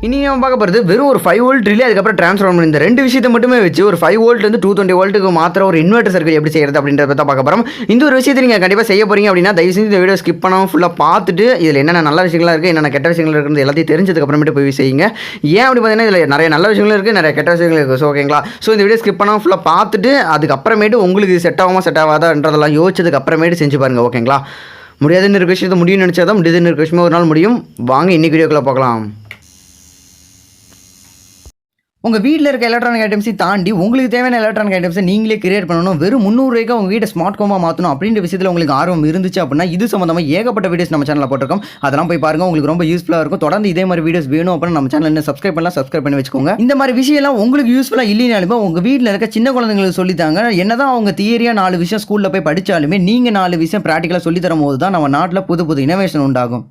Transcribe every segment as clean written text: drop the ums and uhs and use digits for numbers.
இனி நம்ம பார்க்க போகிறது வெறும் ஒரு 5 வோல்ட் ரிலே அதுக்கப்புறம் ட்ரான்ஸ்ஃபார்மர் இந்த ரெண்டு விஷயத்தை மட்டுமே வச்சு ஒரு 5 வோல்ட் வந்து 220 வோல்ட்டுக்கு மாத்திர ஒரு இன்வெர்டர் சர்க்யூட் எப்படி செய்யறது அப்படின்றத தான் பார்க்க போகிறோம். இந்த ஒரு விஷயத்தை நீங்கள் கண்டிப்பாக செய்ய போறீங்க அப்படின்னா தயவு செஞ்சு இந்த வீடியோ ஸ்கிப் பண்ணாமல் ஃபுல்லாக பார்த்துட்டு இதில் என்னென்ன நல்ல விஷயங்களா இருக்குது என்னென்ன கெட்ட விஷயங்கள் இருக்குது எல்லாத்தையும் தெரிஞ்சதுக்கு அப்புறமேட்டு போய் செய்யுங்க. ஏன் அப்படி பார்த்தீங்கன்னா இதில் நிறைய நல்ல விஷயங்கள் இருக்குது, நிறைய கெட்ட விஷயங்கள் இருக்குது. ஸோ ஓகேங்களா, ஸோ இந்த வீடியோ ஸ்கிப் பண்ணாமல் ஃபுல்லாக பார்த்துட்டு அதுக்கப்புறமேட்டு உங்களுக்கு செட் ஆகாமல் செட் ஆகாதான்றதெல்லாம் யோசிச்சதுக்கு அப்புறமேட்டு செஞ்சு பாருங்கள். ஓகேங்களா, முடியாதுன்னு இருக்க விஷயத்தை முடியும்னு நினச்சா தான் முடியாதுன்னு இருக்க விஷயமே ஒரு நாள் முடியும். வாங்க இன்னைக்கு வீடியோக்குள்ளே பார்க்கலாம். உங்கள் வீட்டில் இருக்க எலக்ட்ரானிக் ஐட்டம்ஸை தாண்டி உங்களுக்கு தேவையான எலக்ட்ரானிக் ஐட்டம்ஸை நீங்களே கிரியேட் பண்ணணும். வெறும் 300 ரூபாய்க்கு உங்கள் வீட்டை ஸ்மார்ட் ஹோமாக மாற்றணும் அப்படின்ற விஷயத்தில் உங்களுக்கு ஆர்வம் இருந்துச்சு அப்படின்னா இது சம்மந்தமாக ஏகப்பட்ட வீடியோஸ் நம்ம சேனலில் போட்டிருக்கோம். அதெல்லாம் போய் பாருங்கள், உங்களுக்கு ரொம்ப யூஸ்ஃபுல்லாக இருக்கும். தொடர்ந்து இதே மாதிரி வீடியோஸ் வேணும் அப்படின்னு நம்ம சேனல் சப்ஸ்கிரைப் பண்ணி வச்சுக்கோங்க. இந்த மாதிரி விஷயம்லாம் உங்களுக்கு யூஸ்ஃபுல்லாக இல்லைனாலுமே உங்கள் வீட்டில் இருக்க சின்ன குழந்தைங்களுக்கு சொல்லித்தாங்க. என்னதான் அவங்க தியரியாக 4 விஷயம் ஸ்கூலில் போய் படித்தாலுமே நீங்கள் 4 விஷயம் ப்ராக்டிக்கலாக சொல்லித்தரும் போது தான் நம்ம நாட்டில் புது இனோவேஷன் உண்டாகும்.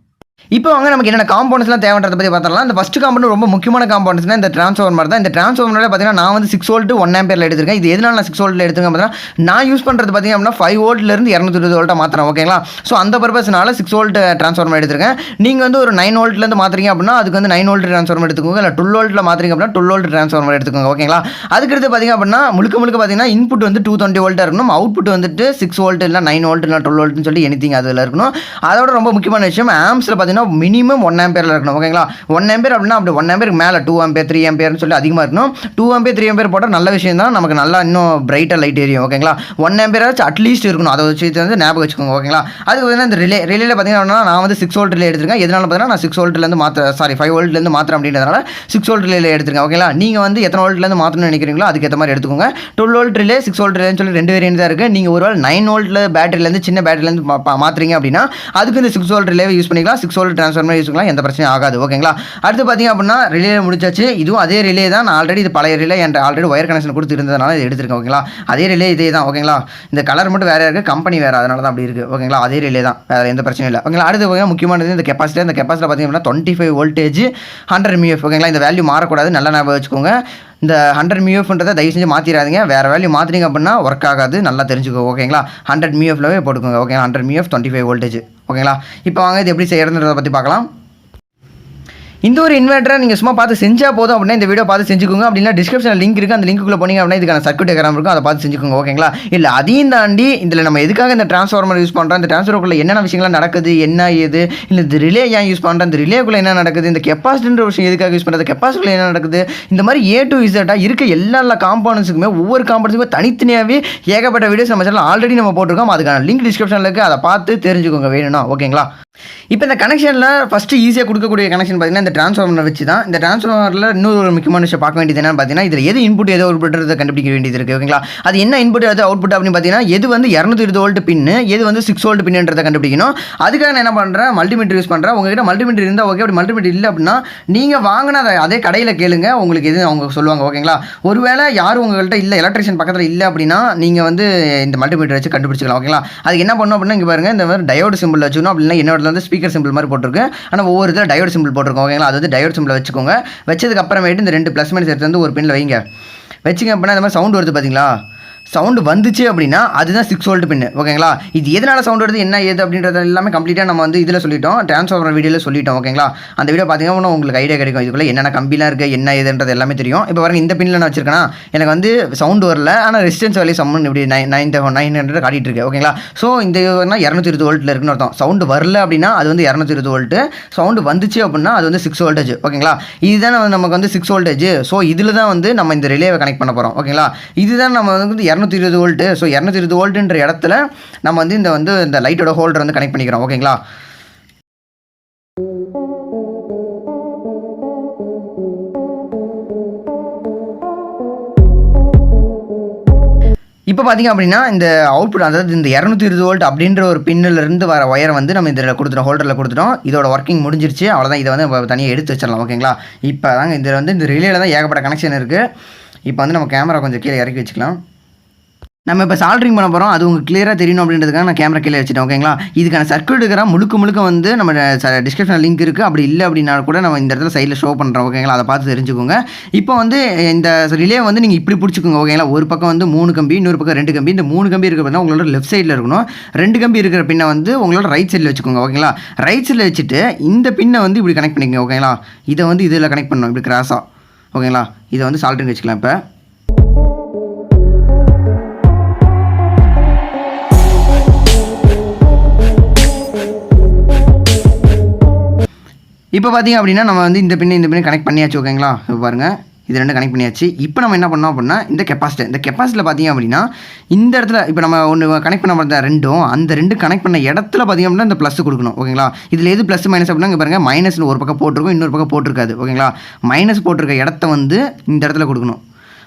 இப்போ வாங்க நமக்கு என்னென்ன காம்பவுண்ட்ஸ்லாம் தேவைன்றதை பற்றி பார்த்தலாம். இந்த ஃபஸ்ட்டு காம்பவுண்ட் ரொம்ப முக்கியமான காம்பவுண்ட்ஸ்னால் இந்த ட்ரான்ஸ்ஃபார்மர் தான். இந்த ட்ரான்ஸ்ஃபார்மரில் பார்த்தீங்கன்னா நான் வந்து 6 வோல்ட் 1 ஆம்பியரில் எடுத்திருக்கேன். இது எதனால நான் 6 வோல்ட்டில் எடுத்துருக்கேன் பார்த்தீங்கன்னா நான் யூஸ் பண்ணுறது பார்த்தீங்க அப்படின்னா 5 வோல்ட்லேருந்து 220 வோல்ட்டாக மாற்றுறேன். ஓகேங்களா, ஸோ அந்த பர்பஸ்னால 6 வோல்ட் ட்ரான்ஸ்ஃபார்மர் எடுத்திருக்கேன். நீங்கள் வந்து ஒரு 9 வோல்ட்லேருந்து மாற்றுறீங்க அப்படின்னா அதுக்கு வந்து 9 வோல்ட் ட்ரான்ஸ்ஃபார்மர் எடுத்துக்கோங்க. இல்லை 12 வோல்ட்டில் மாற்றுறீங்க அப்படின்னா 12 வோல்ட் ட்ரான்ஸ்ஃபார்மர் எடுத்துக்கோங்க. ஓகேங்களா, அதுக்கடுத்து பார்த்தீங்க அப்படின்னா முழுக்க பார்த்தீங்கன்னா இன்புட் வந்து 220 வோல்ட்டாக இருக்கணும். அவுட்புட் வந்துட்டு 6 வோல்ட் இல்லை 9 வோல்ட் இல்லை 12 வோல்ட்னு சொல்லி எனிதிங் அதில் இருக்கணும். அதோட ரொம்ப முக்கியமான விஷயம் ஆம்ஸில் பார்த்தீங்கன்னா மினிமம் 1 ஆம்பியரில் இருக்கணும். ஓகேங்களா, 1 ஆம்பியர் அப்படின்னா அப்படி 1 ஆம்பியருக்கு மேலே 2 ஆம்பியர் 3 ஆம்பியர்னு சொல்லி அதிகமாக இருக்கணும். 2 ஆம்பியர் 3 ஆம்பியர் போட்டால் நல்ல விஷயம் தான், நமக்கு நல்லா இன்னும் பிரைட்டாக லைட் எரியும். ஓகேங்களா, 1 ஆம்பியராச்சும் அட்லீஸ்ட் இருக்கணும். அதை வச்சு வந்து ஞாபகம் வச்சுக்கோங்க. ஓகேங்களா, அதுக்கு வந்து இந்த ரிலேயில் பார்த்தீங்கன்னா நான் வந்து 6 வோல்ட் ரிலே எடுத்திருக்கேன். எதனால பார்த்தீங்கன்னா நான் 6 வோல்ட்லேருந்து 5 வோல்ட்லேருந்து மாத்திரம் அப்படின்றதுனால 6 வோல்ட் ரிலே எடுத்திருக்கேன். ஓகேங்களா, நீங்கள் வந்து எத்தனை வோல்ட்லேருந்து மாற்றணும்னு நினைக்கிறீங்களோ அதுக்கு ஏற்ற மாதிரி எடுத்துக்கோங்க. 12 வோல்ட் ரிலே 6 வோல்ட் ரிலேன்னு சொல்லி 2 வேரியன்ட் தான் இருக்குது. நீங்கள் ஒரு 9 வோல்ட்டில் பேட்டரியிலேருந்து சின்ன பேட்டரியிலேருந்து மாற்றுறீங்க அப்படின்னா அதுக்கு இந்த 6 வோல்ட் ரிலேவை யூஸ் பண்ணிக்கலாம். 6 வோல்ட் ட்ரான்ஸ்ஃபார்மர் யூஸ் பண்ணிக்கலாம், எந்த பிரச்சனையும் ஆகாது. ஓகேங்களா, அடுத்து பார்த்தீங்க அப்படின்னா ரிலே முடிச்சாச்சு. இதுவும் அதே ரிலே தான். நான் ஆல்ரெடி இது பழைய ரிலே என் ஆல்ரெடி ஒயர் கனெக்ஷன் கொடுத்து இருந்ததுனால இது எடுத்திருக்கேன். ஓகேங்களா, அதே ரிலே இதே தான். ஓகேங்களா, இந்த கலர் மட்டும் வேறு இருக்குது, கம்பெனி வேறு, அதனால தான் அப்படி இருக்குது. ஓகேங்களா, அதே ரிலே தான், வேறு எந்த பிரச்சனையும் இல்லை. ஓகேங்களா, அடுத்து முக்கியமானது இந்த கெப்பாசிட்டர். இந்த கெப்பாசிட்டர் பார்த்தீங்க அப்படின்னா 25 வோல்டேஜ் 100 mF. ஓகேங்களா, இந்த வேல்யூ மாறக்கூடாது, நல்லா ஞாபகம் வச்சுக்கோங்க. இந்த 100 mFன்றதை தயவு செஞ்சு மாற்றிடாதீங்க. வேறு வேல்யூ மாற்றிங்க அப்படின்னா ஒர்க் ஆகாது, நல்லா தெரிஞ்சுக்கோங்க. ஓகேங்களா, 100 mFலவே போட்டுக்கோங்க. ஓகேங்களா, 100 mF 25 வோல்டேஜ். ஓகேங்களா, இப்போ வாங்க இது எப்படி செய்யறதுன்றதை பற்றி பார்க்கலாம். இந்த ஒரு இன்வெர்ட்டரை நீங்கள் சும்மா பார்த்து செஞ்சால் போதும் அப்படின்னா இந்த வீடியோ பார்த்து செஞ்சுக்கோங்க. அப்படின்னா டிஸ்கிரிப்ஷனில் லிங்க் இருக்குது, அந்த லிங்க்குள்ளே போனீங்க அப்படின்னா இதுக்கான சர்க்யூட் டயக்ராம் இருக்கும், அதை பார்த்து செஞ்சுக்கோங்க. ஓகேங்களா, இல்லை அதையும் தாண்டி இதில் நம்ம எதுக்காக இந்த ட்ரான்ஸ்ஃபார்மர் யூஸ் பண்ணுறோம், இந்த ட்ரான்ஸ்ஃபார்மருக்குள்ள என்னென்ன விஷயங்கள் நடக்குது, என்ன ஏது, இல்லை இந்த ரிலே ஏன் யூஸ் பண்ணுறோம், இந்த ரிலேக்குள்ளே என்ன நடக்குது, இந்த கெப்பாசிட்டர் விஷயம் எதுக்காக யூஸ் பண்ணுறது, கெப்பாசிட்டியில் என்ன நடக்குது, இந்த மாதிரி A to Z இருக்க எல்லா காம்பவுண்ட்ஸுக்குமே ஒவ்வொரு காம்பவுண்ட்ஸுக்குமே தனித்தனியாகவே ஏகப்பட்ட வீடியோஸ் நம்ம சேனல் ஆல்ரெடி நம்ம போட்டிருக்கோம். அதுக்கான லிங்க் டிஸ்கிரிப்ஷனில் இருக்குது, அதை பார்த்து தெரிஞ்சுக்கோங்க வேணும்னா. ஓகேங்களா, இப்போ இந்த கனெக்ஷனில் ஃபஸ்ட்டு ஈஸியாக கொடுக்கக்கூடிய கனெக்ஷன் பார்த்தீங்கன்னா இந்த ட்ரான்ஸ்ஃபார்மரை வச்சு தான். இந்த ட்ரான்ஸ்ஃபார்மரில் இன்னொரு ஒரு முக்கியமான விஷயம் பார்க்க வேண்டியது என்னன்னு பார்த்தீங்கன்னா இதில் எது இன்புட் எது அவுட்புட்றதை கண்டுபிடிக்க வேண்டியது இருக்குது. ஓகேங்களா, அது என்ன இன்புட் எது அவுட்புட் அப்படின்னு பார்த்தீங்கன்னா எது வந்து 220 வோல்ட் பின்னு எது வந்து 6 வோல்ட் பின்னுன்றதை கண்டுபிடிக்கணும். அதுக்காக நான் என்ன பண்ணுறேன், மல்டிமீட்டர் யூஸ் பண்ணுறேன். உங்ககிட்ட மல்டிமீட்டர் இருந்தால் ஓகே, அப்படி மல்டிமீட்டர் இல்லை அப்படின்னா நீங்கள் வாங்கின அதே கடையில் கேளுங்க, உங்களுக்கு எது அவங்க சொல்லுவாங்க. ஓகேங்களா, ஒருவேளை யாரும் உங்கள்கிட்ட இல்லை, எலக்ட்ரிஷியன் பக்கத்தில் இல்லை அப்படின்னா நீங்கள் வந்து இந்த மல்டிமீட்டர் வச்சு கண்டுபிடிச்சிக்கலாம். ஓகேங்களா, அதுக்கு என்ன பண்ணணும் அப்படின்னா இங்கே பாருங்கள், இந்த மாதிரி டயோடு சிம்பிள் வச்சுக்கணும். அப்படின்னா என்னோட வந்து ஸ்பீக்கர் சிம்பிள் மாதிரி போட்டிருக்கு, ஆனால் ஒவ்வொரு இதில் டயோடு சிம்பிள் போட்டிருக்கோம். ஓகேங்களா, அது வந்து டயோடு சிம்பிள் வச்சுக்கோங்க. வச்சதுக்கு அப்புறமேட்டு இந்த 2 ப்ளஸ் மைனஸ் எடுத்து வந்து ஒரு பின்னில் வைங்க. வச்சுங்க அப்படின்னா இந்த மாதிரி சவுண்ட் வருது பார்த்தீங்களா, சவுண்டு வந்துச்சு அப்படின்னா அதுதான் 6 வோல்ட் பின்னு. ஓகேங்களா, இது எதனால் சவுண்ட் வருது என்ன ஏது அப்படின்றது எல்லாமே கம்ப்ளீட்டாக நம்ம வந்து இதில் சொல்லிட்டோம், ட்ரான்ஸ்ஃபார்மர் வீடியோவில் சொல்லிட்டோம். ஓகேங்களா, அந்த வீடியோ பார்த்தீங்கன்னா உங்களுக்கு ஐடியா கிடைக்கும், இதுக்குள்ளே என்னென்ன கம்பிலாம் இருக்குது என்ன ஏதுன்றது எல்லாமே தெரியும். இப்போ பாருங்க, இந்த பின்னில் நான் வச்சிருக்கேன்னா எனக்கு வந்து சவுண்டு வரல, ஆனால் ரெசிஸ்டன்ஸ் வேல்யூ சம்மன் இப்படி 900 காட்டிகிட்டு இருக்கு. ஓகேங்களா, ஸோ இந்த 220 வோல்ட்டில் இருக்குன்னு அர்த்தம். சவுண்டு வரல அப்படின்னா அது வந்து 220 வோல்ட்டு, சவுண்டு வந்துச்சு அப்படின்னா அது வந்து 6 வோல்டேஜ். ஓகேங்களா, இதுதான் நமக்கு வந்து 6 வோல்டேஜ். ஸோ இதில் தான் வந்து நம்ம இந்த ரிலேவை கனெக்ட் பண்ண போகிறோம். ஓகேங்களா, இதுதான் நம்ம வந்து 220 வோல்ட்டு. ஸோ 220 வோல்ட்டுன்ற இடத்துல நம்ம வந்து இந்த லைட்டோட ஹோல்டர் வந்து கனெக்ட் பண்ணிக்கிறோம். ஓகேங்களா, இப்போ பார்த்தீங்க அப்படின்னா இந்த அவுட்புட் அதாவது இந்த 220 வோல்ட் அப்படின்ற ஒரு பின்னிலிருந்து வர ஒயரை வந்து நம்ம இதில் கொடுத்துட்டோம், ஹோல்டரில் கொடுத்துட்டோம். இதோட ஒர்க்கிங் முடிஞ்சிருச்சு, அவ்வளோதான். இதை வந்து தனியாக எடுத்து வச்சிடலாம். ஓகேங்களா, இப்போ தாங்க இதில் வந்து இந்த ரிலேயில் தான் ஏகப்பட்ட கனெக்ஷன் இருக்குது. இப்போ வந்து நம்ம கேமரா கொஞ்சம் கீழே இறக்கி வச்சுக்கலாம். நம்ம இப்போ சால்ட்ரிங் பண்ண போகிறோம். அது உங்களுக்கு கிளியராக தெரியணும் அப்படின்றதுக்காக நான் கேமரா கீழே வச்சுட்டேன். ஓகேங்களா? இதுக்கான சர்க்யூட் இருக்கிற முழுக்க வந்து நம்ம டிஸ்கிரிப்ஷன் லிங்க் இருக்குது. அப்படி இல்லை அப்படின்னா கூட நம்ம இந்த இடத்துல சைடில் ஷோ பண்ணுறோம். ஓகேங்களா? அதை பார்த்து தெரிஞ்சுக்கோங்க. இப்போ வந்து இந்த ரிலே வந்து நீங்கள் இப்படி பிடிச்சிக்கோங்க. ஓகேங்களா? ஒரு பக்கம் வந்து 3 கம்பி, இன்னொரு பக்கம் 2 கம்பி. இந்த 3 கம்பி இருக்கிற பார்த்தா உங்களோட லெஃப்ட் சைடில் இருக்கணும். 2 கம்பி இருக்கிற பின்னை வந்து உங்களோட ரைட் சைடில் வச்சுக்கோங்க. ஓகேங்களா? ரைட் சைடில் வச்சுட்டு இந்த பின்னை வந்து இப்படி கனெக்ட் பண்ணிக்கோங்க. ஓகேங்களா? இதை வந்து இதில் கனெக்ட் பண்ணணும், இப்படி கிராஸாக. ஓகேங்களா? இதை வந்து சால்ட்ரிங் வச்சுக்கலாம். இப்போ பார்த்தீங்க அப்படின்னா நம்ம வந்து இந்த பின்னை கனெக்ட் பண்ணியாச்சு. ஓகேங்களா? இப்போ பாருங்கள், இது 2 கனெக்ட் பண்ணியாச்சு. இப்போ நம்ம என்ன பண்ணோம் அப்படின்னா இந்த கெப்பாசிட்டர் பார்த்தீங்க அப்படின்னா இந்த இடத்துல இப்போ நம்ம ஒன்று கனெக்ட் பண்ண மாதிரி ரெண்டும் அந்த 2 கனெக்ட் பண்ண இடத்துல பார்த்தீங்க அப்படின்னா இந்த ப்ளஸ் கொடுக்கணும். ஓகேங்களா? இதில் எது ப்ளஸ் மைனஸ் அப்படின்னா இங்கே பாருங்கள், மைனஸ்னு ஒரு பக்கம் போட்டிருக்கும், இன்னொரு பக்கம் போட்டிருக்காது. ஓகேங்களா? மைனஸ் போட்டிருக்க இடத்த வந்து இந்த இடத்துல கொடுக்கணும்.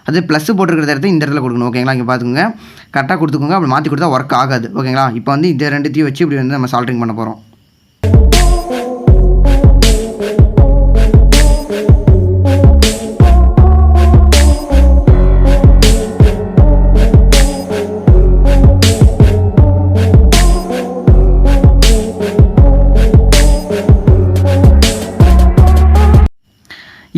அது ப்ளஸ் போட்டிருக்கிற இடத்த இந்த இடத்துல கொடுக்கணும். ஓகேங்களா? இங்கே பார்த்துக்கோங்க, கரெக்டாக கொடுத்துக்கோங்க. அப்படி மாற்றி கொடுத்தா ஒர்க் ஆகாது. ஓகேங்களா? இப்போ வந்து இந்த 2த்தையும் வச்சு இப்படி வந்து நம்ம சால்ட்ரிங் பண்ண போகிறோம்.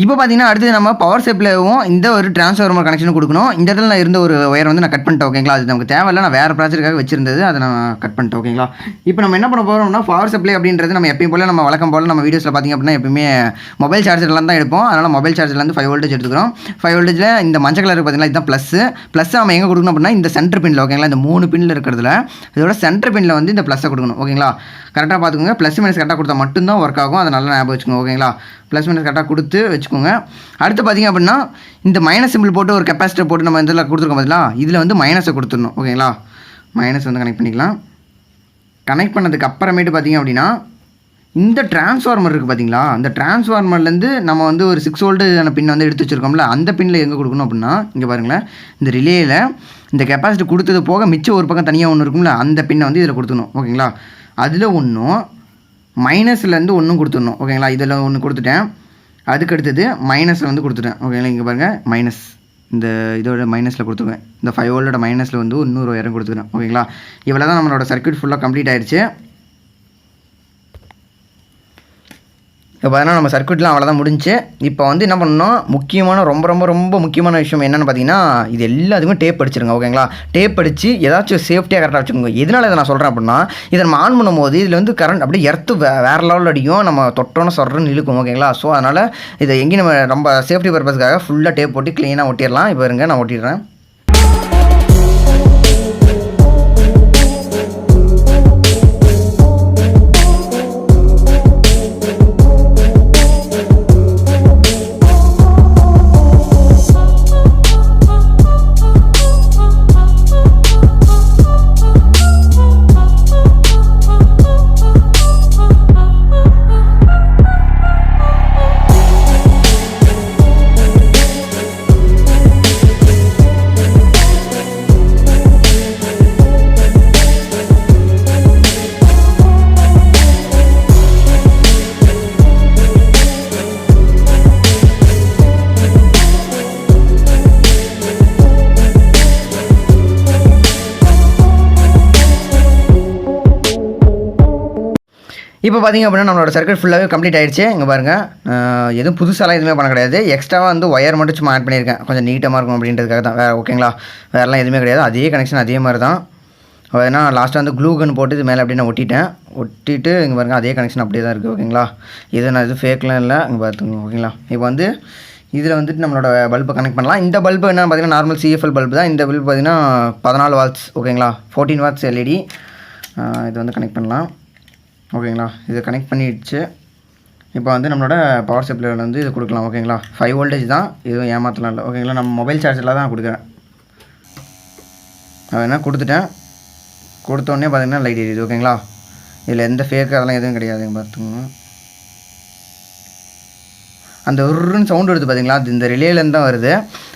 இப்போ பார்த்தீங்கன்னா அடுத்து நம்ம பவர் சப்ளைவும் இந்த ஒரு டிரான்ஸ்ஃபார்மர் கனெக்ஷன் கொடுக்கணும். இந்த இடத்துல நான் இருந்த ஒரு ஒயர் வந்து நான் கட் பண்ணிட்டேன். ஓகேங்களா? அது நமக்கு தேவையில்லை, நான் வேறு ப்ராஜெக்ட்டுக்காக வச்சிருந்தது, அதை நான் கட் பண்ணிட்டேன். ஓகேங்களா? இப்போ நம்ம என்ன பண்ண போகிறோம்னா பவர் சப்ளை அப்படின்றது நம்ம எப்பயும் போல் நம்ம வழக்கம் போல் நம்ம வீடியோஸில் பார்த்திங்க அப்படின்னா எப்பயுமே மொபைல் சார்ஜர்லாம் தான் எடுப்போம். அதனால் மொபைல் சார்ஜர்லேருந்து 5 வோல்டேஜ் எடுத்துக்கிறோம். 5 வோல்டேஜில் இந்த மஞ்சள் கலர் பார்த்தீங்கன்னா இதுதான் ப்ளஸ் நம்ம எங்கே கொடுக்கணும் அப்படின்னா இந்த சென்டர் பின்னில். ஓகேங்களா? இந்த 3 பின்னில் இருக்கிறதுல இதோட சென்டர் பின்னில் வந்து இந்த ப்ளஸ்ஸை கொடுக்கணும். ஓகேங்களா? கரெக்டாக பார்த்துக்கோங்க. ப்ளஸ் மைனஸ் கரெக்டாக கொடுத்தா மட்டும்தான் ஒர்க் ஆகும். அதை நல்லா ஞாபகம் வச்சுக்கோங்க. ஓகேங்களா? ப்ளஸ் மைனஸ் கரெக்டாக கொடுத்து வச்சுக்கோங்க. அடுத்து பார்த்திங்க அப்படின்னா இந்த மைனஸ் சிம்பிள் போட்டு ஒரு கெப்பாசிட்டர் போட்டு நம்ம இதில் கொடுத்துருக்கோம் பார்த்தீங்களா, இதில் வந்து மைனஸை கொடுத்துடணும். ஓகேங்களா? மைனஸ் வந்து கனெக்ட் பண்ணிக்கலாம். கனெக்ட் பண்ணதுக்கு அப்புறமேட்டு பார்த்திங்க அப்படின்னா இந்த டிரான்ஸ்ஃபார்மர் இருக்குது பார்த்தீங்களா, அந்த டிரான்ஸ்ஃபார்மர்லேருந்து நம்ம வந்து ஒரு 6 வோல்டேஜான பின் வந்து எடுத்து வச்சுருக்கோம்ல, அந்த பின்னில் எங்கே கொடுக்கணும் அப்படின்னா இங்கே பாருங்களேன், இந்த ரிலேயில் இந்த கெப்பாசிட்டி கொடுத்தது போக மிச்சம் ஒரு பக்கம் தனியாக ஒன்று இருக்கும்ல, அந்த பின்னை வந்து இதில் கொடுத்துடணும். ஓகேங்களா? அதில் ஒன்றும் மைனஸ்லேருந்து ஒன்றும் கொடுத்துடணும். ஓகேங்களா? இதில் ஒன்று கொடுத்துட்டேன். அதுக்கு அடுத்தது மைனஸில் வந்து கொடுத்துட்டேன். ஓகேங்களா? இங்கே பாருங்கள், மைனஸ் இந்த இதோட மைனஸில் கொடுத்துருவேன். இந்த 5 வோல்டோட மைனஸில் வந்து இன்னொரு ஒயரும் கொடுத்துக்கிறேன். ஓகேங்களா? இவ்வளோ தான் நம்மளோட சர்க்யூட் ஃபுல்லாக கம்ப்ளீட் ஆயிடுச்சு. இப்போ பார்த்தீங்கன்னா நம்ம சர்க்யூட்லாம் அவ்வளோதான் முடிஞ்சு. இப்போ வந்து என்ன பண்ணணும், முக்கியமான ரொம்ப முக்கியமான விஷயம் என்னென்னு பார்த்தீங்கன்னா இது எல்லாத்துக்குமே டேப் அடிச்சிருங்க. ஓகேங்களா? டேப் அடித்து ஏதாச்சும் சேஃப்டியாக கரெக்டாக வச்சுக்கோங்க. எதனால் இதை நான் சொல்கிறேன் அப்படின்னா, இதை நம்ம ஆன் பண்ணும்போது இதில் வந்து கரண்ட் அப்படியே எர்த்து வேறு லெவலில் அடிக்கும், நம்ம தொட்டோன்னு சொல்கிறேன்னு இழுக்கும். ஓகேங்களா? ஸோ அதனால் இதை எங்கேயும் நம்ம ரொம்ப சேஃப்டி பர்பஸ்க்காக ஃபுல்லாக டேப் போட்டு க்ளீனாக ஒட்டிடலாம். இப்போ இருங்க, நான் ஒட்டிடுறேன். இப்போ பார்த்திங்க அப்படின்னா நம்மளோட சர்க்யூட் ஃபுல்லாகவே கம்ப்ளீட் ஆகிடுச்சு. இங்கே பாருங்கள், எதுவும் புதுசாலாம் எதுவுமே பண்ண கிடையாது. எக்ஸ்ட்ராவாக வந்து ஒயர் மட்டும் சும்மா ஆட் பண்ணியிருக்கேன், கொஞ்சம் நீட்டமாக இருக்கும் அப்படின்றதுக்காக தான். ஓகேங்களா? வேறுலாம் எதுவுமே கிடையாது. அதே கனெக்ஷன் அதே மாதிரி தான். ஏன்னா லாஸ்ட்டாக வந்து க்ளூ கன் போட்டு இது மேலே அப்படியே நான் ஒட்டிட்டு இங்கே பாருங்கள், அதே கனெக்ஷன் அப்படியே தான் இருக்குது. ஓகேங்களா? இது நான் ஃபேக்லாம் இல்லை, இங்கே பார்த்துங்க. ஓகேங்களா? இப்போ வந்து இதில் வந்துட்டு நம்மளோட பல்பை கனெக்ட் பண்ணலாம். இந்த பல்பு என்னென்னு பார்த்தீங்கன்னா நார்மல் சிஎஃப்எல் பல்பு தான். இந்த பல்பு பார்த்தீங்கன்னா 14 வாட்ஸ். ஓகேங்களா? 14 வாட்ஸ் எல்இடி. இது வந்து கனெக்ட் பண்ணலாம். ஓகேங்களா? இது கனெக்ட் பண்ணிடுச்சு. இப்போ வந்து நம்மளோட பவர் சப்ளையில் வந்து இது கொடுக்கலாம். ஓகேங்களா? 5 வோல்டேஜ் தான், எதுவும் ஏமாற்றலாம் இல்லை. ஓகேங்களா? நம்ம மொபைல் சார்ஜரில் தான் கொடுக்குறேன். என்ன கொடுத்துட்டேன். கொடுத்தோடனே பார்த்தீங்கன்னா லைட் எரியுது. ஓகேங்களா? இதில் எந்த ஃபேக்கு அதெல்லாம் எதுவும் கிடையாதுங்க. பார்த்துக்கோங்க, அந்த ஒருன்னு சவுண்ட் வருது பார்த்தீங்களா, அது இந்த ரிலேலேருந்து தான் வருது.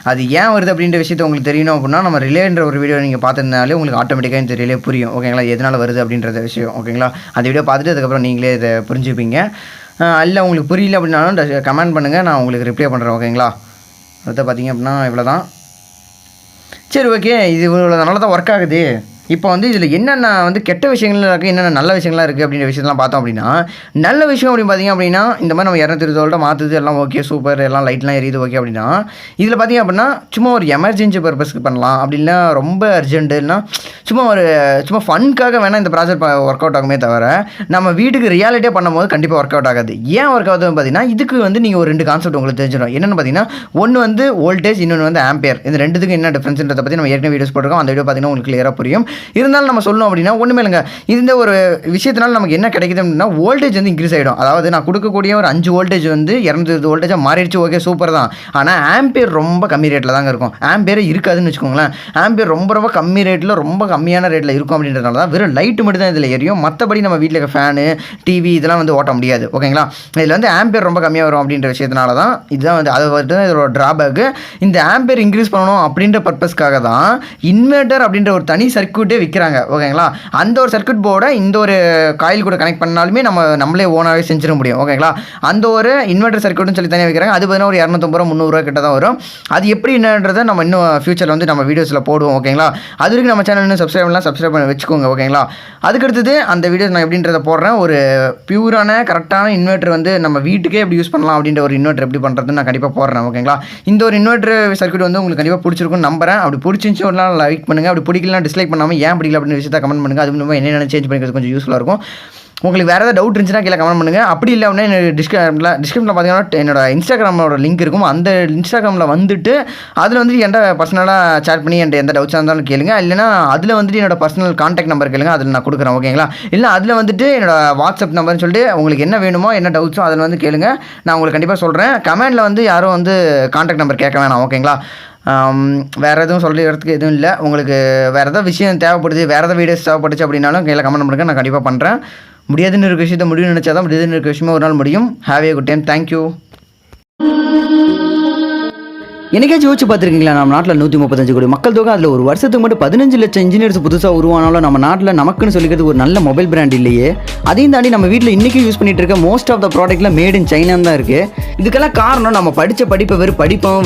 அது ஏன் வருது அப்படின்ற விஷயத்தை உங்களுக்கு தெரியணும் அப்படின்னா நம்ம ரிலேன்ற ஒரு வீடியோ நீங்கள் பார்த்துருந்தாலே உங்களுக்கு ஆட்டோமேட்டிக்காக இந்த ரிலே புரியும். ஓகேங்களா? எதனால் வருது அப்படின்றத விஷயம். ஓகேங்களா? அந்த வீடியோ பார்த்துட்டு அதுக்கப்புறம் நீங்களே இதை புரிஞ்சுப்பீங்க. இல்லை உங்களுக்கு புரியல அப்படின்னாலும் கமெண்ட் பண்ணுங்கள், நான் உங்களுக்கு ரிப்ளை பண்ணுறேன். ஓகேங்களா? அதை பார்த்தீங்க அப்படின்னா இவ்வளோ தான். சரி ஓகே, இது இவ்வளோ நல்லா தான் ஒர்க் ஆகுது. இப்போ வந்து இதில் என்னென்ன வந்து கெட்ட விஷயங்கள்லாம் இருக்குது, என்னென்ன நல்ல விஷயங்கள்லாம் இருக்குது அப்படின்ற விஷயத்தெல்லாம் பார்த்தோம் அப்படின்னா, நல்ல விஷயம் அப்படின்னு பார்த்தீங்க அப்படின்னா, இந்த மாதிரி நம்ம 220 வோல்ட்டை மாற்றுது எல்லாம் ஓகே சூப்பர், எல்லாம் லைட்லாம் எரியுது ஓகே அப்படின்னா, இதில் பார்த்தீங்க அப்படின்னா சும்மா ஒரு எமர்ஜென்சி பர்பஸ்க்கு பண்ணலாம். அப்படி இல்லைனா ரொம்ப அர்ஜென்ட்டுன்னா சும்மா ஃபன்க்காக வேணால் இந்த ப்ராஜெக்ட் ஒர்க் அவுட் ஆகுமே தவிர, நம்ம வீட்டுக்கு ரியாலிட்டியாக பண்ணும்போது கண்டிப்பாக ஒர்க் அவுட் ஆகாது. ஏன் ஒர்க் ஆகுதுன்னு பார்த்தீங்கன்னா, இதுக்கு வந்து நீங்கள் ஒரு 2 கான்செப்ட் உங்களுக்கு தெரிஞ்சிடும். என்னென்னு பார்த்தீங்கன்னா, ஒன்று வந்து வோல்டேஜ், இன்னொன்று வந்து ஆம்பியர். இந்த ரெண்டுத்துக்கு என்ன டிஃப்ரென்ஸ்ன்றதை பற்றி நம்ம ஏற்கனவே வீடியோஸ் போட்டிருக்கோம். அந்த வீடியோ பார்த்தீங்கன்னா உங்களுக்கு கிளியராக புரியும். இருந்தாலும் நம்ம சொல்லணும் அப்படின்னா ஒன்றுமே இல்லைங்க. இந்த ஒரு விஷயத்தினால நமக்கு என்ன கிடைக்குது அப்படின்னா, வோல்டேஜ் வந்து இன்க்ரீஸ் ஆகிடும். அதாவது நான் கொடுக்கக்கூடிய ஒரு 5 வோல்டேஜ் வந்து 220 வோல்டேஜாக மாறிடுச்சு ஓகே சூப்பர் தான். ஆனால் ஆம்பியர் ரொம்ப கம்மி ரேட்டில் தாங்க இருக்கும். ஆம்பியர் இருக்காதுன்னு வச்சுக்கோங்களேன். ஆம்பியர் ரொம்ப கம்மி ரேட்டில், ரொம்ப கம்மியான ரேட்டில் இருக்கும். அப்படின்றதுனால தான் வெறும் லைட்டு மட்டும் தான் இதில் எரியும். மற்றபடி நம்ம வீட்டில் இருக்க ஃபேனு, டிவி இதெல்லாம் வந்து ஓட்ட முடியாது ஓகேங்களா. இதில் வந்து ஆம்பியர் ரொம்ப கம்மியாக வரும் அப்படின்ற விஷயத்தினால தான் இதுதான் வந்து அதை வந்து இதோட ட்ராபேக்கு. இந்த ஆம்பியர் இன்க்ரீஸ் பண்ணணும் அப்படின்ற பர்பஸ்க்காக தான் இன்வெர்ட்டர் அப்படின்ற ஒரு தனி சர்க்யூட்டே விற்கிறாங்க ஓகேங்களா. அந்த ஒரு சர்க்யூட் போர்டை இந்த ஒரு காயில் கூட கனெக்ட் பண்ணாலுமே நம்மளே ஓனாகவே செஞ்சிட முடியும் ஓகேங்களா. அந்த ஒரு இன்வெர்டர் சர்க்யூட்னு சொல்லி தனியாக வைக்கிறாங்க. அது பார்த்தீங்கன்னா ஒரு 250 ரூபா 300 ரூபா கிட்ட தான் வரும். அது எப்படி என்னன்றதை நம்ம இன்னும் ஃபியூச்சரில் வந்து நம்ம வீடியோஸில் போடுவோம் ஓகேங்களா. அது வரைக்கும் நம்ம சேனல் இன்னும் சப்ஸ்கிரைப் பண்ணி வச்சுக்கோங்க ஓகேங்களா. அதுக்கடுத்தது அந்த வீடியோஸ் நான் எப்படின்றத போடுறேன். ஒரு பியூரான கரெக்டான இன்வெர்ட்டர் வந்து நம்ம வீட்டுக்கே எப்படி யூஸ் பண்ணலாம் அப்படின்ற ஒரு இன்வெர்ட்டர் எப்படி பண்ணுறதுன்னு நான் கண்டிப்பாக போடுறேன் ஓகேங்களா. இந்த ஒரு இன்வெர்ட்டர் சர்க்யூட் வந்து உங்களுக்கு கண்டிப்பாக பிடிச்சிருக்குன்னு நம்புறேன். அப்படி பிடிச்சிருந்துச்சு ஒரு நாள் லைக் பண்ணுங்கள். அப்படி பிடிக்கலாம் டிஸ்லைக் பண்ணாமல் ஏன் பிடிக்கல அப்படின்ற விஷயத்தை கமெண்ட் பண்ணுங்கள். அது மூலமாக என்ன சேஞ்ச் பண்ணிக்கிறது கொஞ்சம் யூஸ்ஃபுல்லாக இருக்கும். உங்களுக்கு வேறு ஏதாவது டவுட் இருந்துச்சுன்னா கீழே கமெண்ட் பண்ணுங்கள். அப்படி இல்லை அப்படின்னா என்னோட டிஸ்கிரிப்ஷனில் பார்த்தீங்கன்னா என்னோட இன்ஸ்டாகிராமோட லிங்க் இருக்கும். அந்த இன்ஸ்டாகிராமில் வந்துட்டு அதில் வந்துட்டு என்கிட்ட பர்சனலாக சேட் பண்ணி என்கிட்ட எந்த டவுட்ஸாக இருந்தாலும் கேளுங்க. இல்லைனா அதில் வந்துட்டு என்னோட பர்சனல் கான்டாக்ட் நம்பர் கேளுங்க, அதில் நான் கொடுக்குறேன் ஓகேங்களா. இல்லை அதில் வந்துட்டு என்னோட வாட்ஸ்அப் நம்பர்னு சொல்லிட்டு உங்களுக்கு என்ன வேணுமோ என்ன டவுட்ஸோ அதில் வந்து கேளுங்க, நான் உங்களுக்கு கண்டிப்பாக சொல்கிறேன். கமெண்டில் வந்து யாரும் வந்து கான்டாக்ட் நம்பர் கேட்க வேணாம் ஓகேங்களா. வேறு எதுவும் சொல்கிறதுக்கு எதுவும் இல்லை. உங்களுக்கு வேறு ஏதாவது விஷயம் தேவைப்படுது, வேறு ஏதாவது வீடியோஸ் தேவைப்படுச்சு அப்படின்னாலும் கீழே கமெண்ட் பண்ணுங்கள், நான் கண்டிப்பாக பண்ணுறேன். முடியாதுன்னு இருக்க விஷயத்தை முடியும்னு நினச்சா தான் முடியாதுன்னு இருக்க விஷயமே ஒரு நாள் முடியும். Have A good time. Thank you. என்னைக்காச்சும் யோசிச்சு பார்த்துருக்கீங்களா, நம்ம நாட்டில் 135 கோடி மக்கள் தொகை, அதில் ஒரு வருஷத்துக்கு மட்டும் 15 லட்சம் இன்ஜினியர்ஸ் புதுசாக உருவானாலும் நம்ம நாட்டில் நமக்குன்னு சொல்லிக்கிறது ஒரு நல்ல மொபைல் பிராண்ட் இல்லையே. அதையும் தாண்டி நம்ம வீட்டில் இன்றைக்கி யூஸ் பண்ணிட்டு இருக்க மோஸ்ட் ஆஃப் த ப்ராடக்ட்லாம் மேட் இன் சைனா தான் இருக்குது. இதுக்கெல்லாம் காரணம் நம்ம படித்த படிப்பை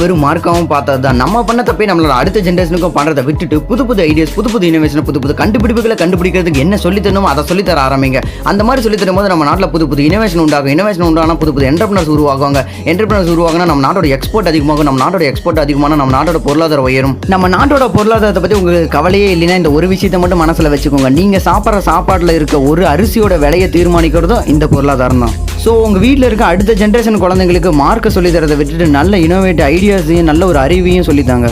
வெறும் மார்க்காகவும் பார்த்தது தான். நம்ம பண்ண தப்பே நம்மளோட அடுத்த ஜென்ரேஷனுக்கும் பண்ணுறதை விட்டுட்டு புது ஐடியாஸ், புது இனோவேஷன், புது கண்டுபிடிப்புகளை கண்டுபிடிக்கிறதுக்கு என்ன சொல்லித்தரணும் அதை சொல்லித்தர ஆரம்பிங்க. அந்த மாதிரி சொல்லித்தரும் போது நம்ம நாட்டில் புது இனோவேஷன் உண்டானா புது என்டர்பிரினர்ஸ் உருவாகுவாங்க. என்டர்பிரினர்ஸ் உருவாகுனா நம்ம நாட்டோட எக்ஸ்போர்ட் அதிகமாகும். நம்ம நாட்டோட எக்ஸ்போர்ட் அதிகமான நம்ம நாட்டோட பொருளாதாரம் உயரும். நம்ம நாட்டோட பொருளாதாரத்தை பற்றி உங்களுக்கு கவலையே இல்லைன்னா இந்த ஒரு விஷயத்தை மட்டும் மனசில் வச்சுக்கோங்க. நீங்கள் சாப்பிட்ற சாப்பாட்டில் இருக்க ஒரு அரிசியோட விலையை தீர்மானிக்கிறதும் இந்த பொருளாதாரம் தான். ஸோ உங்கள் வீட்டில் இருக்க அடுத்த ஜென்ரேஷன் குழந்தைங்களுக்கு மார்க்கை சொல்லி தரதை விட்டுட்டு நல்ல இனோவேட்டிவ் ஐடியாஸையும் நல்ல ஒரு அறிவையும் சொல்லித்தாங்க.